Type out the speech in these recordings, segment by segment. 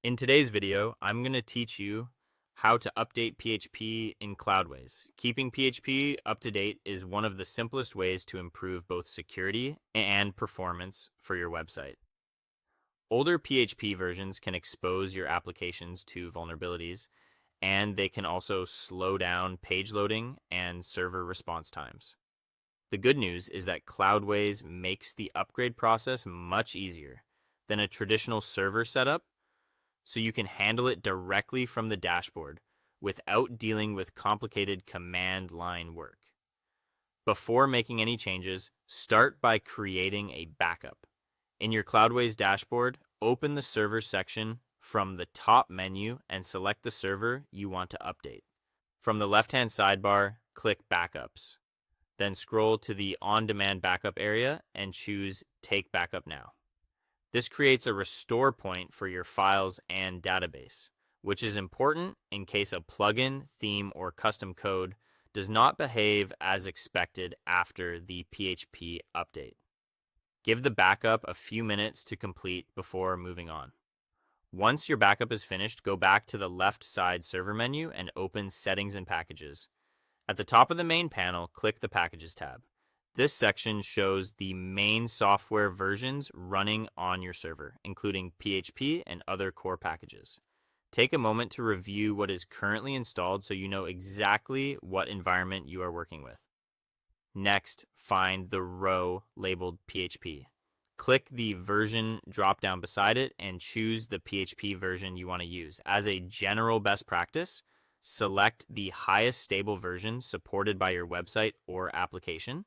In today's video, I'm going to teach you how to update PHP in Cloudways. Keeping PHP up to date is one of the simplest ways to improve both security and performance for your website. Older PHP versions can expose your applications to vulnerabilities, and they can also slow down page loading and server response times. The good news is that Cloudways makes the upgrade process much easier than a traditional server setup, so you can handle it directly from the dashboard without dealing with complicated command line work. Before making any changes, start by creating a backup. In your Cloudways dashboard, open the server section from the top menu and select the server you want to update. From the left-hand sidebar, click Backups. Then scroll to the On-Demand Backup area and choose Take Backup Now. This creates a restore point for your files and database, which is important in case a plugin, theme, or custom code does not behave as expected after the PHP update. Give the backup a few minutes to complete before moving on. Once your backup is finished, go back to the left side server menu and open Settings and Packages. At the top of the main panel, click the Packages tab. This section shows the main software versions running on your server, including PHP and other core packages. Take a moment to review what is currently installed so you know exactly what environment you are working with. Next, find the row labeled PHP. Click the version drop-down beside it and choose the PHP version you want to use. As a general best practice, select the highest stable version supported by your website or application.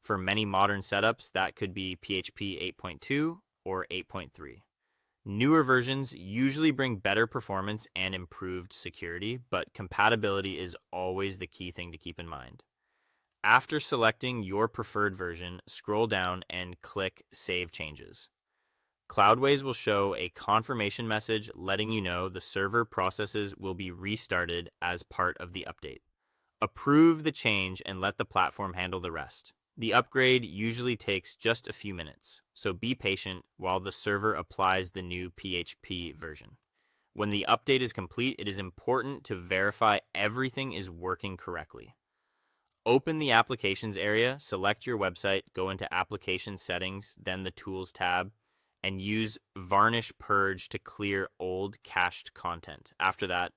For many modern setups, that could be PHP 8.2 or 8.3. Newer versions usually bring better performance and improved security, but compatibility is always the key thing to keep in mind. After selecting your preferred version, scroll down and click Save Changes. Cloudways will show a confirmation message letting you know the server processes will be restarted as part of the update. Approve the change and let the platform handle the rest. The upgrade usually takes just a few minutes, so be patient while the server applies the new PHP version. When the update is complete, it is important to verify everything is working correctly. Open the Applications area, select your website, go into Application Settings, then the Tools tab, and use Varnish Purge to clear old cached content. After that,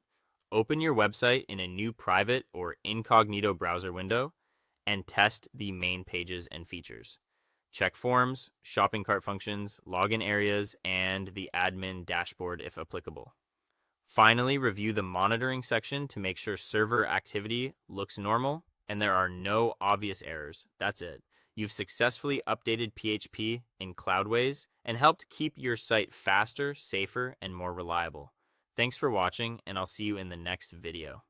open your website in a new private or incognito browser window and test the main pages and features. Check forms, shopping cart functions, login areas, and the admin dashboard if applicable. Finally, review the monitoring section to make sure server activity looks normal and there are no obvious errors. That's it. You've successfully updated PHP in Cloudways and helped keep your site faster, safer, and more reliable. Thanks for watching, and I'll see you in the next video.